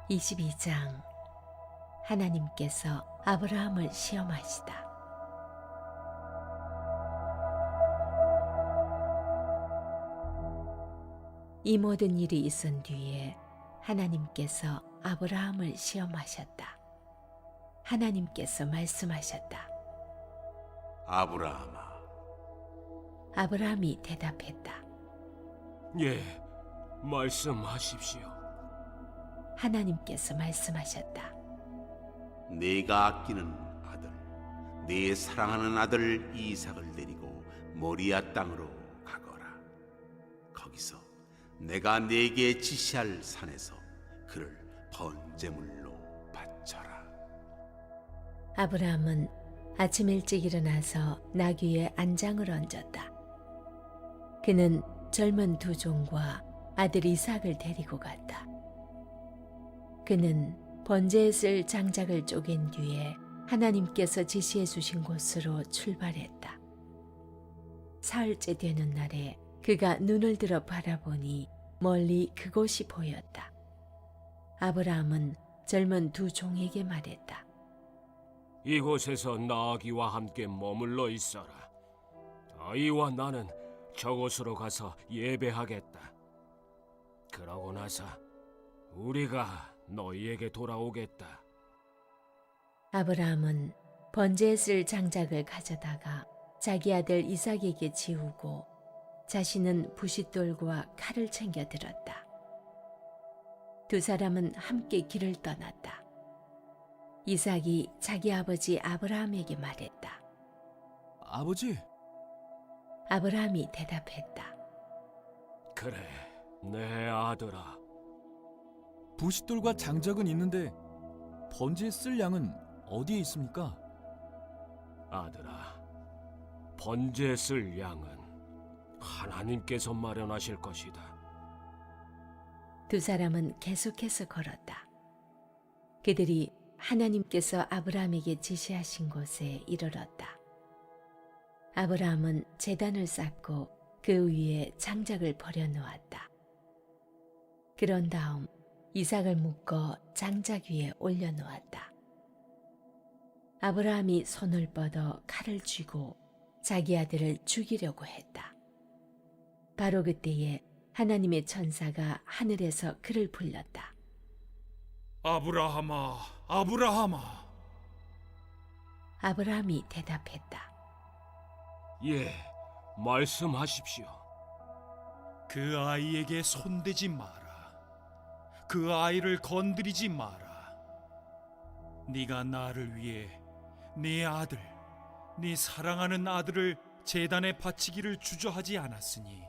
22장. 하나님께서 아브라함을 시험하시다. 이 모든 일이 있은 뒤에 하나님께서 아브라함을 시험하셨다. 하나님께서 말씀하셨다. 아브라함아, 아브라함이 대답했다. 예, 말씀하십시오. 하나님께서 말씀하셨다. 네가 아끼는 아들, 네 사랑하는 아들 이삭을 데리고 모리아 땅으로 가거라. 거기서 내가 네게 지시할 산에서 그를 번제물로 바쳐라. 아브라함은 아침 일찍 일어나서 나귀에 안장을 얹었다. 그는 젊은 두 종과 아들 이삭을 데리고 갔다. 그는 번제에 쓸 장작을 쪼갠 뒤에 하나님께서 지시해 주신 곳으로 출발했다. 사흘째 되는 날에 그가 눈을 들어 바라보니 멀리 그곳이 보였다. 아브라함은 젊은 두 종에게 말했다. 이곳에서 나귀와 함께 머물러 있어라. 아이와 나는 저곳으로 가서 예배하겠다. 그러고 나서 우리가 너희에게 돌아오겠다. 아브라함은 번제에 쓸 장작을 가져다가 자기 아들 이삭에게 지우고 자신은 부싯돌과 칼을 챙겨 들었다. 두 사람은 함께 길을 떠났다. 이삭이 자기 아버지 아브라함에게 말했다. 아버지, 아브라함이 대답했다. 그래, 내 아들아. 부싯돌과 장작은 있는데 번제에 쓸 양은 어디에 있습니까? 아들아, 번제에 쓸 양은 하나님께서 마련하실 것이다. 두 사람은 계속해서 걸었다. 그들이 하나님께서 아브라함에게 지시하신 곳에 이르렀다. 아브라함은 제단을 쌓고 그 위에 장작을 버려놓았다. 그런 다음 이삭을 묶어 장작 위에 올려놓았다. 아브라함이 손을 뻗어 칼을 쥐고 자기 아들을 죽이려고 했다. 바로 그때에 하나님의 천사가 하늘에서 그를 불렀다. 아브라함아, 아브라함아. 아브라함이 대답했다. 예, 말씀하십시오. 그 아이에게 손대지 마라. 그 아이를 건드리지 마라. 네가 나를 위해 네 아들, 네 사랑하는 아들을 제단에 바치기를 주저하지 않았으니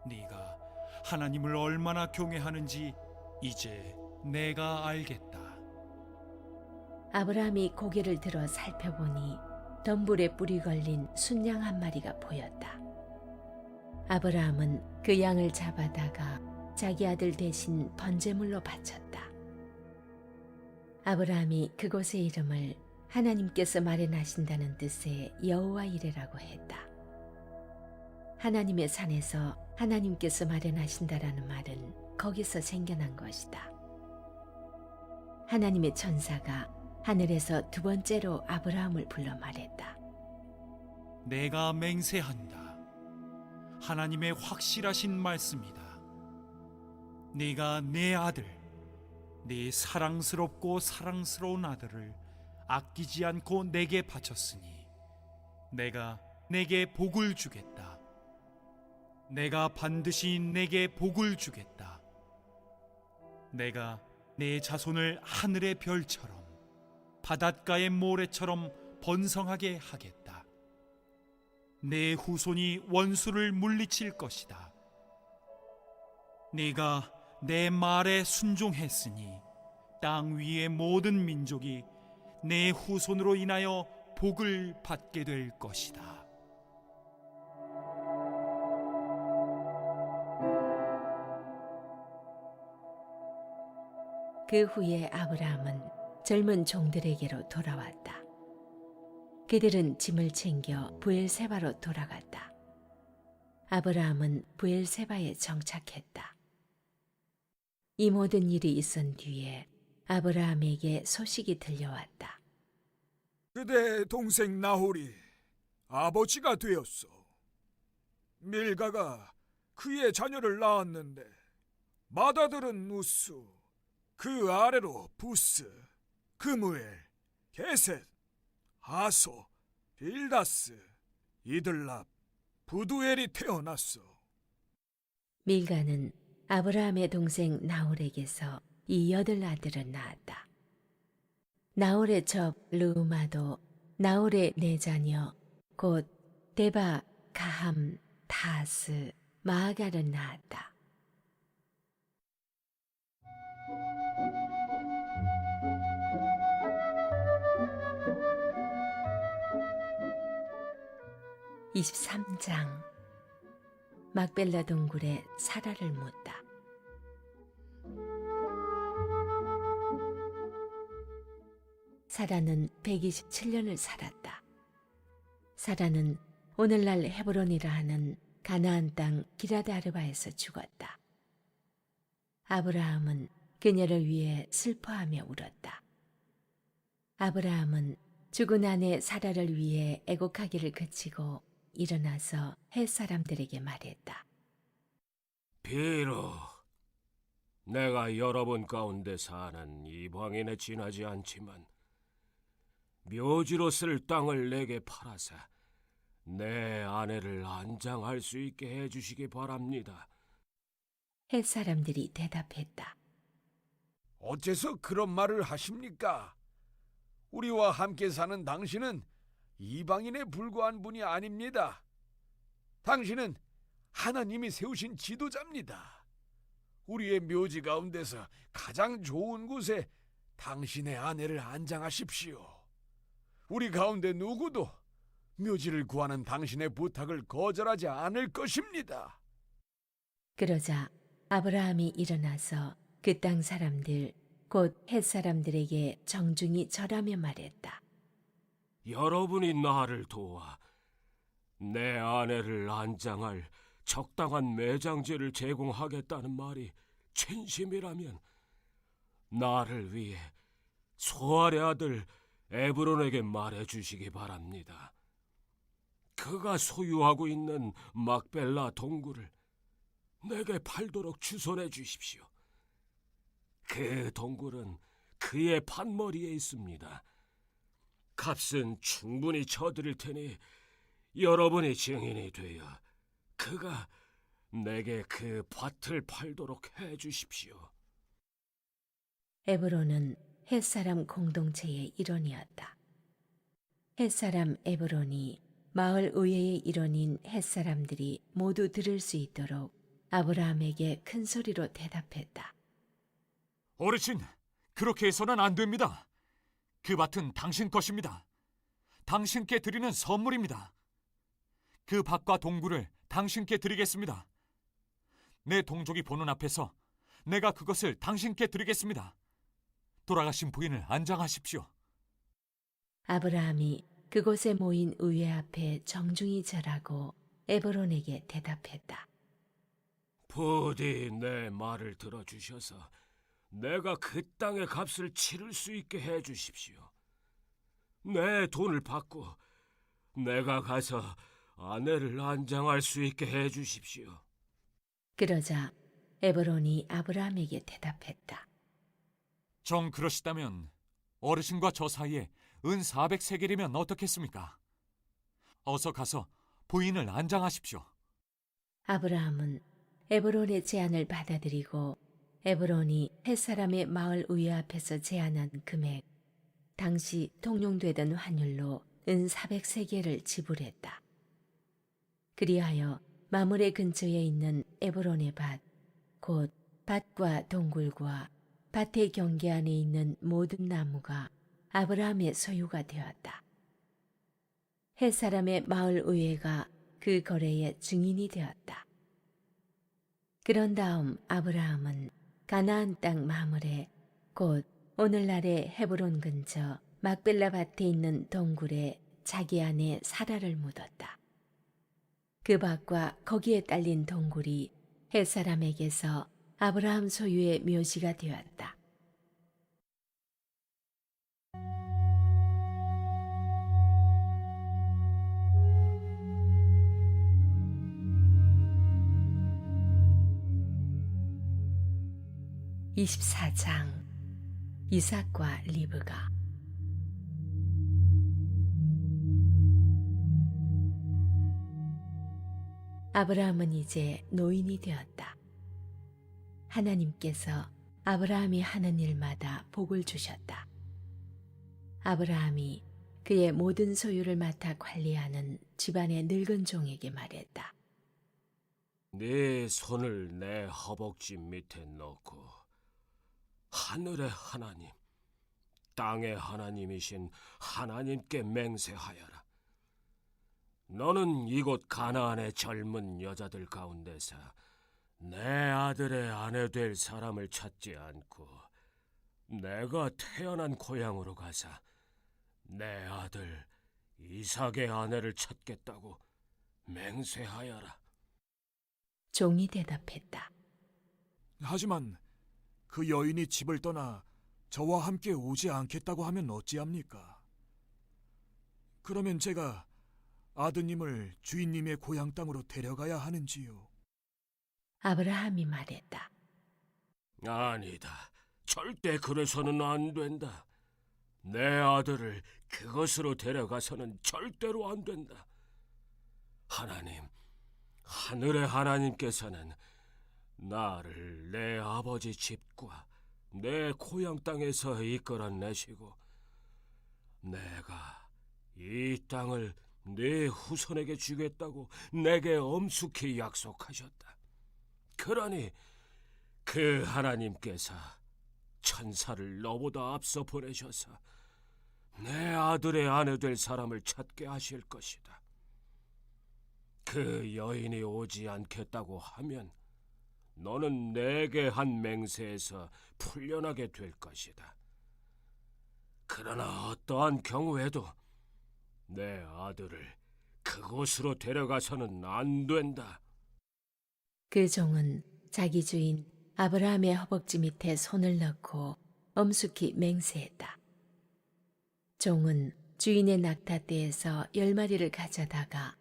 네가 하나님을 얼마나 경외하는지 이제 내가 알겠다. 아브라함이 고개를 들어 살펴보니 덤불에 뿔이 걸린 순양 한 마리가 보였다. 아브라함은 그 양을 잡아다가 자기 아들 대신 번제물로 바쳤다. 아브라함이 그곳의 이름을 하나님께서 마련하신다는 뜻의 여호와 이레라고 했다. 하나님의 산에서 하나님께서 마련하신다라는 말은 거기서 생겨난 것이다. 하나님의 천사가 하늘에서 두 번째로 아브라함을 불러 말했다. 내가 맹세한다. 하나님의 확실하신 말씀이다. 네가 내 아들, 네 사랑스럽고 사랑스러운 아들을 아끼지 않고 내게 바쳤으니 내가 내게 복을 주겠다. 내가 반드시 내게 복을 주겠다. 내가 내 자손을 하늘의 별처럼 바닷가의 모래처럼 번성하게 하겠다. 내 후손이 원수를 물리칠 것이다. 네가 내 말에 순종했으니 땅 위의 모든 민족이 내 후손으로 인하여 복을 받게 될 것이다. 그 후에 아브라함은 젊은 종들에게로 돌아왔다. 그들은 짐을 챙겨 브엘세바로 돌아갔다. 아브라함은 브엘세바에 정착했다. 이 모든 일이 있은 뒤에 아브라함에게 소식이 들려왔다. 그대 동생 나홀이 아버지가 되었어. 밀가가 그의 자녀를 낳았는데 맏아들은 우스, 그 아래로 부스, 그무엘, 게셋, 아소, 빌다스, 이들랍, 부두엘이 태어났어. 밀가는 아브라함의 동생 나홀에게서 이 8 아들을 낳았다. 나홀의 첩 르우마도 나홀의 4자녀 곧 데바, 가함, 다스, 마아가를 낳았다. (23장) 막벨라 동굴에 사라를 묻다. 사라는 127년을 살았다. 사라는 오늘날 헤브론이라 하는 가나안 땅 기라다르바에서 죽었다. 아브라함은 그녀를 위해 슬퍼하며 울었다. 아브라함은 죽은 아내 사라를 위해 애곡하기를 그치고 일어나서 헷 사람들에게 말했다. 비록 내가 여러분 가운데 사는 이방인에 지나지 않지만 묘지로 쓸 땅을 내게 팔아사 내 아내를 안장할 수 있게 해주시기 바랍니다. 헷 사람들이 대답했다. 어째서 그런 말을 하십니까? 우리와 함께 사는 당신은 이방인에 불과한 분이 아닙니다. 당신은 하나님이 세우신 지도자입니다. 우리의 묘지 가운데서 가장 좋은 곳에 당신의 아내를 안장하십시오. 우리 가운데 누구도 묘지를 구하는 당신의 부탁을 거절하지 않을 것입니다. 그러자 아브라함이 일어나서 그 땅 사람들 곧 헷 사람들에게 정중히 절하며 말했다. 여러분이 나를 도와 내 아내를 안장할 적당한 매장지를 제공하겠다는 말이 진심이라면 나를 위해 소알의 아들 에브론에게 말해주시기 바랍니다. 그가 소유하고 있는 막벨라 동굴을 내게 팔도록 추선해 주십시오. 그 동굴은 그의 판머리에 있습니다. 값은 충분히 쳐드릴 테니 여러분이 증인이 되어 그가 내게 그 밭을 팔도록 해 주십시오. 에브론은 헷사람 공동체의 일원이었다. 헷사람 에브론이 마을 의회의 일원인 헷사람들이 모두 들을 수 있도록 아브라함에게 큰 소리로 대답했다. 어르신, 그렇게 해서는 안 됩니다. 그 밭은 당신 것입니다. 당신께 드리는 선물입니다. 그 밭과 동굴을 당신께 드리겠습니다. 내 동족이 보는 앞에서 내가 그것을 당신께 드리겠습니다. 돌아가신 부인을 안장하십시오. 아브라함이 그곳에 모인 의회 앞에 정중히 절하고 에브론에게 대답했다. 부디 내 말을 들어주셔서 내가 그 땅의 값을 치를 수 있게 해 주십시오. 내 돈을 받고 내가 가서 아내를 안장할 수 있게 해 주십시오. 그러자 에브론이 아브라함에게 대답했다. 정 그러시다면 어르신과 저 사이에 은 400세겔이면 어떻겠습니까? 어서 가서 부인을 안장하십시오. 아브라함은 에브론의 제안을 받아들이고 에브론이 헷사람의 마을 의회 앞에서 제안한 금액, 당시 통용되던 환율로 은 400세겔을 지불했다. 그리하여 마므레 근처에 있는 에브론의 밭, 곧 밭과 동굴과 밭의 경계 안에 있는 모든 나무가 아브라함의 소유가 되었다. 헷사람의 마을 의회가 그 거래의 증인이 되었다. 그런 다음 아브라함은 가나안 땅 마므레 곧 오늘날의 헤브론 근처 막벨라 밭에 있는 동굴에 자기 아내 사라를 묻었다. 그 밭과 거기에 딸린 동굴이 헷사람에게서 아브라함 소유의 묘지가 되었다. (24장) 이삭과 리브가. 아브라함은 이제 노인이 되었다. 하나님께서 아브라함이 하는 일마다 복을 주셨다. 아브라함이 그의 모든 소유를 맡아 관리하는 집안의 늙은 종에게 말했다. 네 손을 내 허벅지 밑에 넣고 하늘의 하나님, 땅의 하나님이신 하나님께 맹세하여라. 너는 이곳 가나안의 젊은 여자들 가운데서 내 아들의 아내 될 사람을 찾지 않고 내가 태어난 고향으로 가서 내 아들 이삭의 아내를 찾겠다고 맹세하여라. 종이 대답했다. 하지만 그 여인이 집을 떠나 저와 함께 오지 않겠다고 하면 어찌합니까? 그러면 제가 아드님을 주인님의 고향 땅으로 데려가야 하는지요? 아브라함이 말했다. 아니다. 절대 그래서는 안 된다. 내 아들을 그것으로 데려가서는 절대로 안 된다. 하나님, 하늘의 하나님께서는 나를 내 아버지 집과 내 고향 땅에서 이끌어내시고 내가 이 땅을 네 후손에게 주겠다고 내게 엄숙히 약속하셨다. 그러니 그 하나님께서 천사를 너보다 앞서 보내셔서 내 아들의 아내 될 사람을 찾게 하실 것이다. 그 여인이 오지 않겠다고 하면 너는 내게 한 맹세에서 풀려나게 될 것이다. 그러나 어떠한 경우에도 내 아들을 그곳으로 데려가서는 안 된다. 그 종은 자기 주인 아브라함의 허벅지 밑에 손을 넣고 엄숙히 맹세했다. 종은 주인의 낙타떼에서 10마리를 가져다가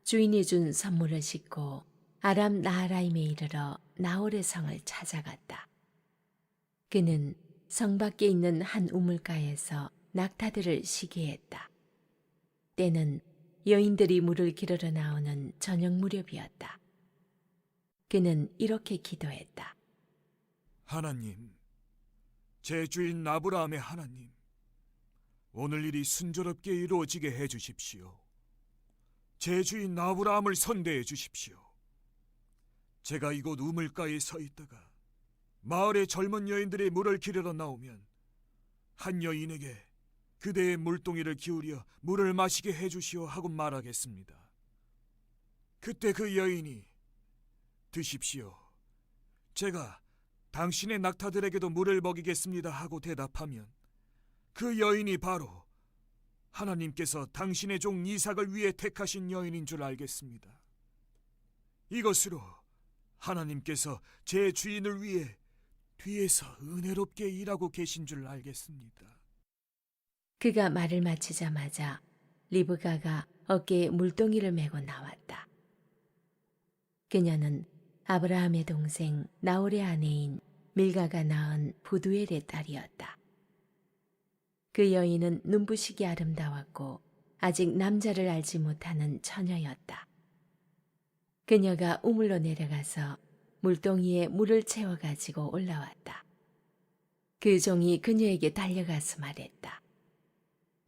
주인이 준 선물을 싣고 아람 나하라임에 이르러 나홀의 성을 찾아갔다. 그는 성 밖에 있는 한 우물가에서 낙타들을 쉬게 했다. 때는 여인들이 물을 기르러 나오는 저녁 무렵이었다. 그는 이렇게 기도했다. 하나님, 제 주인 아브라함의 하나님, 오늘 일이 순조롭게 이루어지게 해주십시오. 제 주인 아브라함을 선대해 주십시오. 제가 이곳 우물가에 서 있다가 마을의 젊은 여인들이 물을 기르러 나오면 한 여인에게 그대의 물동이를 기울여 물을 마시게 해주시오 하고 말하겠습니다. 그때 그 여인이 드십시오. 제가 당신의 낙타들에게도 물을 먹이겠습니다 하고 대답하면 그 여인이 바로 하나님께서 당신의 종 이삭을 위해 택하신 여인인 줄 알겠습니다. 이것으로 하나님께서 제 주인을 위해 뒤에서 은혜롭게 일하고 계신 줄 알겠습니다. 그가 말을 마치자마자 리브가가 어깨에 물동이를 메고 나왔다. 그녀는 아브라함의 동생 나홀의 아내인 밀가가 낳은 부두엘의 딸이었다. 그 여인은 눈부시게 아름다웠고 아직 남자를 알지 못하는 처녀였다. 그녀가 우물로 내려가서 물동이에 물을 채워가지고 올라왔다. 그 종이 그녀에게 달려가서 말했다.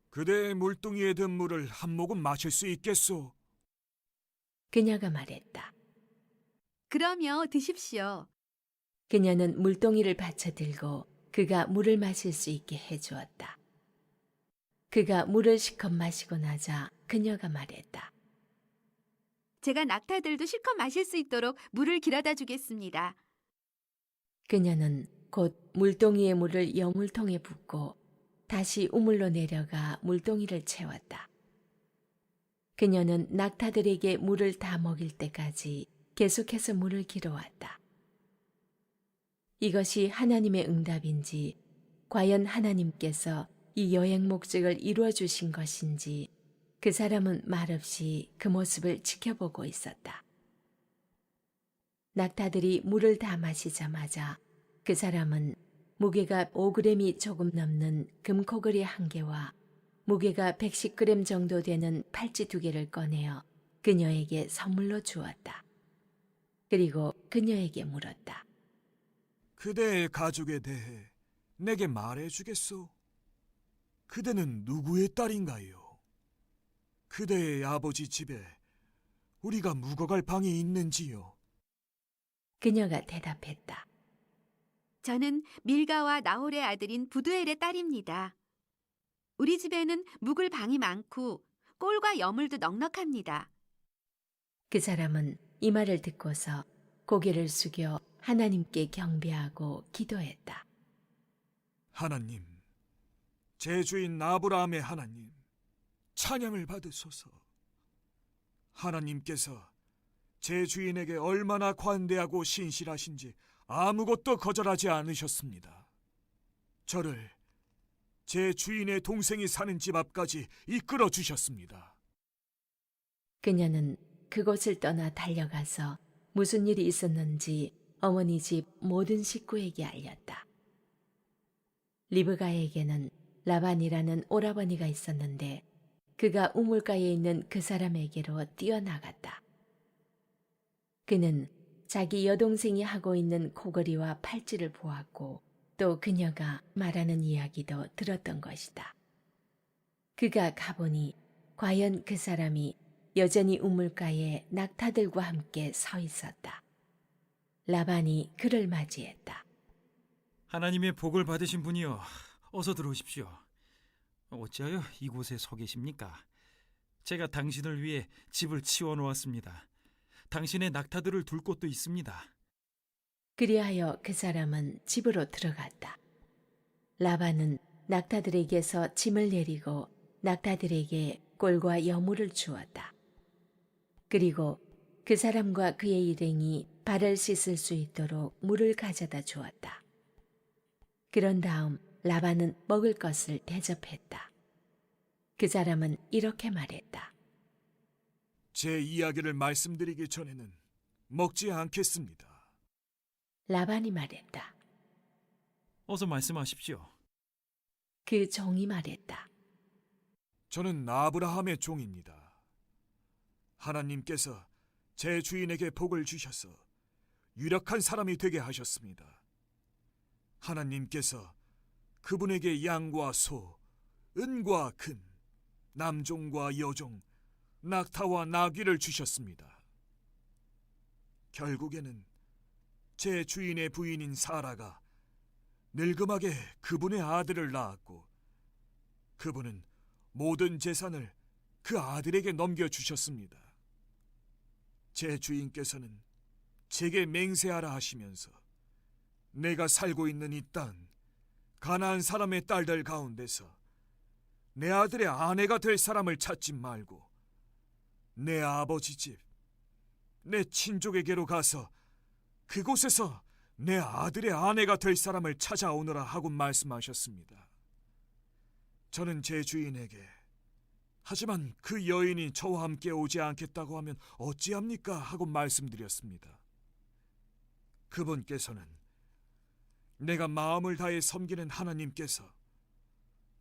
그대의 물동이에 든 물을 한 모금 마실 수 있겠소? 그녀가 말했다. 그러며 드십시오. 그녀는 물동이를 받쳐들고 그가 물을 마실 수 있게 해주었다. 그가 물을 실컷 마시고 나자 그녀가 말했다. 제가 낙타들도 실컷 마실 수 있도록 물을 길어다 주겠습니다. 그녀는 곧 물동이의 물을 여물통에 붓고 다시 우물로 내려가 물동이를 채웠다. 그녀는 낙타들에게 물을 다 먹일 때까지 계속해서 물을 길어왔다. 이것이 하나님의 응답인지, 과연 하나님께서 이 여행 목적을 이루어 주신 것인지 그 사람은 말없이 그 모습을 지켜보고 있었다. 낙타들이 물을 다 마시자마자 그 사람은 무게가 5g이 조금 넘는 금코걸이 1개와 무게가 110g 정도 되는 팔찌 2개를 꺼내어 그녀에게 선물로 주었다. 그리고 그녀에게 물었다. 그대의 가족에 대해 내게 말해주겠소? 그대는 누구의 딸인가요? 그대의 아버지 집에 우리가 묵어갈 방이 있는지요? 그녀가 대답했다. 저는 밀가와 나홀의 아들인 부두엘의 딸입니다. 우리 집에는 묵을 방이 많고 꼴과 여물도 넉넉합니다. 그 사람은 이 말을 듣고서 고개를 숙여 하나님께 경배하고 기도했다. 하나님, 제 주인 아브라함의 하나님, 찬양을 받으소서. 하나님께서 제 주인에게 얼마나 관대하고 신실하신지 아무것도 거절하지 않으셨습니다. 저를 제 주인의 동생이 사는 집 앞까지 이끌어 주셨습니다. 그녀는 그곳을 떠나 달려가서 무슨 일이 있었는지 어머니 집 모든 식구에게 알렸다. 리브가에게는 라반이라는 오라버니가 있었는데 그가 우물가에 있는 그 사람에게로 뛰어나갔다. 그는 자기 여동생이 하고 있는 코걸이와 팔찌를 보았고 또 그녀가 말하는 이야기도 들었던 것이다. 그가 가보니 과연 그 사람이 여전히 우물가에 낙타들과 함께 서 있었다. 라반이 그를 맞이했다. 하나님의 복을 받으신 분이여, 어서 들어오십시오. 어찌하여 이곳에 서 계십니까? 제가 당신을 위해 집을 치워 놓았습니다. 당신의 낙타들을 둘 곳도 있습니다. 그리하여 그 사람은 집으로 들어갔다. 라반은 낙타들에게서 짐을 내리고 낙타들에게 꼴과 여물을 주었다. 그리고 그 사람과 그의 일행이 발을 씻을 수 있도록 물을 가져다 주었다. 그런 다음 라반은 먹을 것을 대접했다. 그 사람은 이렇게 말했다. 제 이야기를 말씀드리기 전에는 먹지 않겠습니다. 라반이 말했다. 어서 말씀하십시오. 그 종이 말했다. 저는 아브라함의 종입니다. 하나님께서 제 주인에게 복을 주셔서 유력한 사람이 되게 하셨습니다. 하나님께서 그분에게 양과 소, 은과 금, 남종과 여종, 낙타와 나귀를 주셨습니다. 결국에는 제 주인의 부인인 사라가 늙음하게 그분의 아들을 낳았고 그분은 모든 재산을 그 아들에게 넘겨주셨습니다. 제 주인께서는 제게 맹세하라 하시면서 내가 살고 있는 이 땅 가나안 사람의 딸들 가운데서 내 아들의 아내가 될 사람을 찾지 말고 내 아버지 집, 내 친족에게로 가서 그곳에서 내 아들의 아내가 될 사람을 찾아오너라 하고 말씀하셨습니다. 저는 제 주인에게 하지만 그 여인이 저와 함께 오지 않겠다고 하면 어찌합니까? 하고 말씀드렸습니다. 그분께서는 내가 마음을 다해 섬기는 하나님께서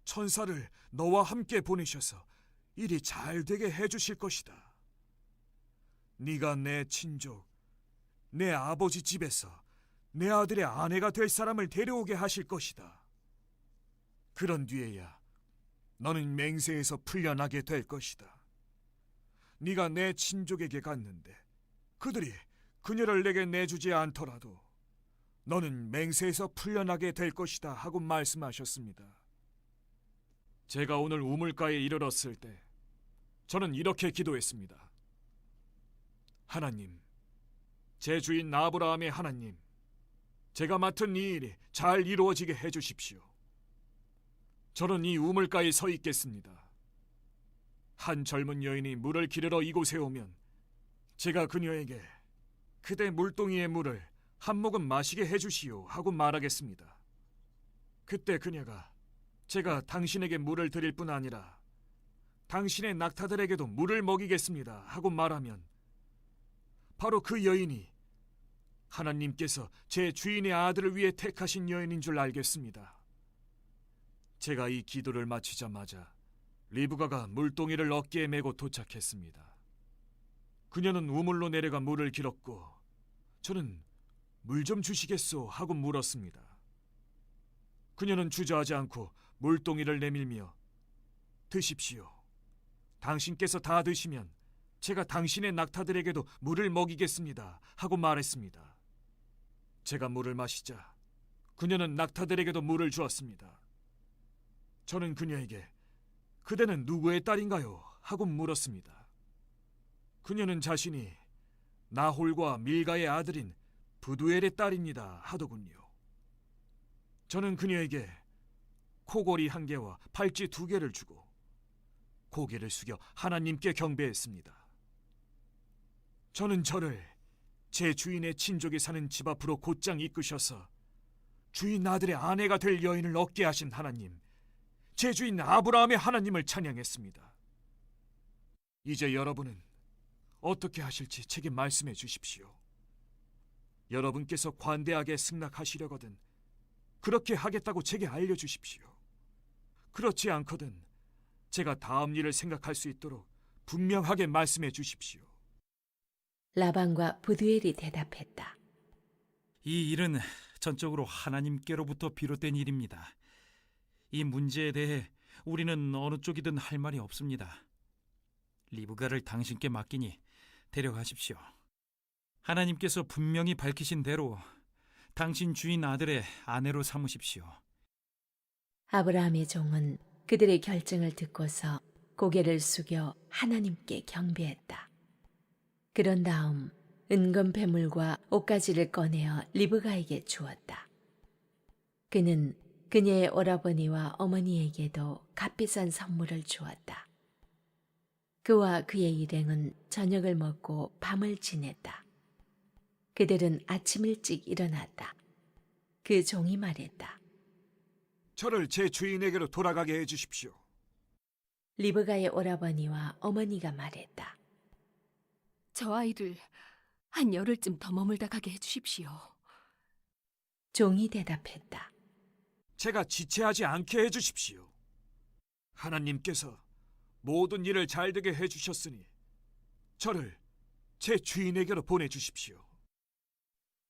천사를 너와 함께 보내셔서 일이 잘 되게 해주실 것이다. 네가 내 친족, 내 아버지 집에서 내 아들의 아내가 될 사람을 데려오게 하실 것이다. 그런 뒤에야 너는 맹세에서 풀려나게 될 것이다. 네가 내 친족에게 갔는데 그들이 그녀를 내게 내주지 않더라도 너는 맹세에서 풀려나게 될 것이다 하고 말씀하셨습니다. 제가 오늘 우물가에 이르렀을 때 저는 이렇게 기도했습니다. 하나님, 제 주인 아브라함의 하나님, 제가 맡은 이 일이 잘 이루어지게 해주십시오. 저는 이 우물가에 서 있겠습니다. 한 젊은 여인이 물을 기르러 이곳에 오면 제가 그녀에게 그대 물동이의 물을 한 모금 마시게 해주시오 하고 말하겠습니다. 그때 그녀가 제가 당신에게 물을 드릴 뿐 아니라 당신의 낙타들에게도 물을 먹이겠습니다 하고 말하면 바로 그 여인이 하나님께서 제 주인의 아들을 위해 택하신 여인인 줄 알겠습니다. 제가 이 기도를 마치자마자 리브가가 물동이를 어깨에 메고 도착했습니다. 그녀는 우물로 내려가 물을 길었고 저는 물 좀 주시겠소 하고 물었습니다. 그녀는 주저하지 않고 물동이를 내밀며 드십시오. 당신께서 다 드시면 제가 당신의 낙타들에게도 물을 먹이겠습니다 하고 말했습니다. 제가 물을 마시자 그녀는 낙타들에게도 물을 주었습니다. 저는 그녀에게 그대는 누구의 딸인가요? 하고 물었습니다. 그녀는 자신이 나홀과 밀가의 아들인 부두엘의 딸입니다 하더군요. 저는 그녀에게 코골이 1개와 팔찌 2개를 주고 고개를 숙여 하나님께 경배했습니다. 저는 저를 제 주인의 친족이 사는 집 앞으로 곧장 이끄셔서 주인 아들의 아내가 될 여인을 얻게 하신 하나님, 제 주인 아브라함의 하나님을 찬양했습니다. 이제 여러분은 어떻게 하실지 제게 말씀해 주십시오. 여러분께서 관대하게 승낙하시려거든 그렇게 하겠다고 제게 알려주십시오. 그렇지 않거든 제가 다음 일을 생각할 수 있도록 분명하게 말씀해 주십시오. 라반과 부두엘이 대답했다. 이 일은 전적으로 하나님께로부터 비롯된 일입니다. 이 문제에 대해 우리는 어느 쪽이든 할 말이 없습니다. 리브가를 당신께 맡기니 데려가십시오. 하나님께서 분명히 밝히신 대로 당신 주인 아들의 아내로 삼으십시오. 아브라함의 종은 그들의 결정을 듣고서 고개를 숙여 하나님께 경배했다. 그런 다음 은검배물과 옷가지를 꺼내어 리브가에게 주었다. 그는 그녀의 오라버니와 어머니에게도 값비싼 선물을 주었다. 그와 그의 일행은 저녁을 먹고 밤을 지냈다. 그들은 아침 일찍 일어났다. 그 종이 말했다. 저를 제 주인에게로 돌아가게 해주십시오. 리브가의 오라버니와 어머니가 말했다. 저 아이를 한 열흘쯤 더 머물다 가게 해주십시오. 종이 대답했다. 제가 지체하지 않게 해주십시오. 하나님께서 모든 일을 잘되게 해주셨으니 저를 제 주인에게로 보내주십시오.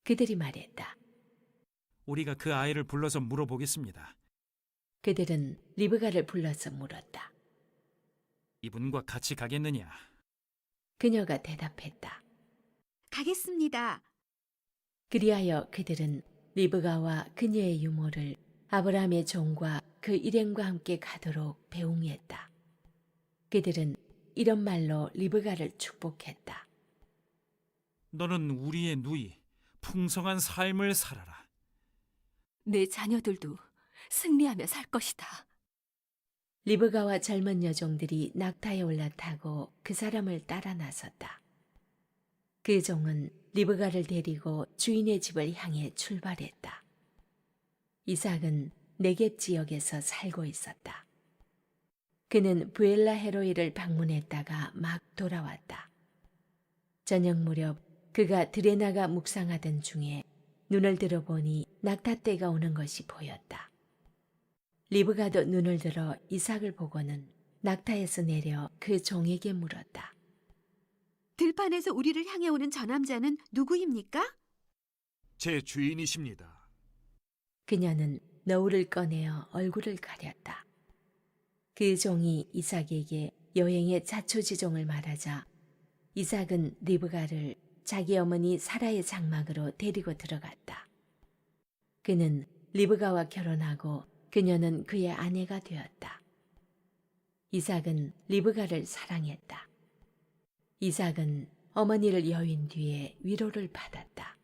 그들이 말했다. 우리가 그 아이를 불러서 물어보겠습니다. 그들은 리브가를 불러서 물었다. 이분과 같이 가겠느냐? 그녀가 대답했다. 가겠습니다. 그리하여 그들은 리브가와 그녀의 유모를 아브라함의 종과 그 일행과 함께 가도록 배웅했다. 그들은 이런 말로 리브가를 축복했다. 너는 우리의 누이, 풍성한 삶을 살아라. 내 자녀들도 승리하며 살 것이다. 리브가와 젊은 여종들이 낙타에 올라타고 그 사람을 따라 나섰다. 그 종은 리브가를 데리고 주인의 집을 향해 출발했다. 이삭은 네겝 지역에서 살고 있었다. 그는 부엘라 헤로이를 방문했다가 막 돌아왔다. 저녁 무렵 그가 들에 나가 묵상하던 중에 눈을 들어보니 낙타떼가 오는 것이 보였다. 리브가도 눈을 들어 이삭을 보고는 낙타에서 내려 그 종에게 물었다. 들판에서 우리를 향해 오는 저 남자는 누구입니까? 제 주인이십니다. 그녀는 너울을 꺼내어 얼굴을 가렸다. 그 종이 이삭에게 여행의 자초지종을 말하자 이삭은 리브가를 자기 어머니 사라의 장막으로 데리고 들어갔다. 그는 리브가와 결혼하고 그녀는 그의 아내가 되었다. 이삭은 리브가를 사랑했다. 이삭은 어머니를 여윈 뒤에 위로를 받았다.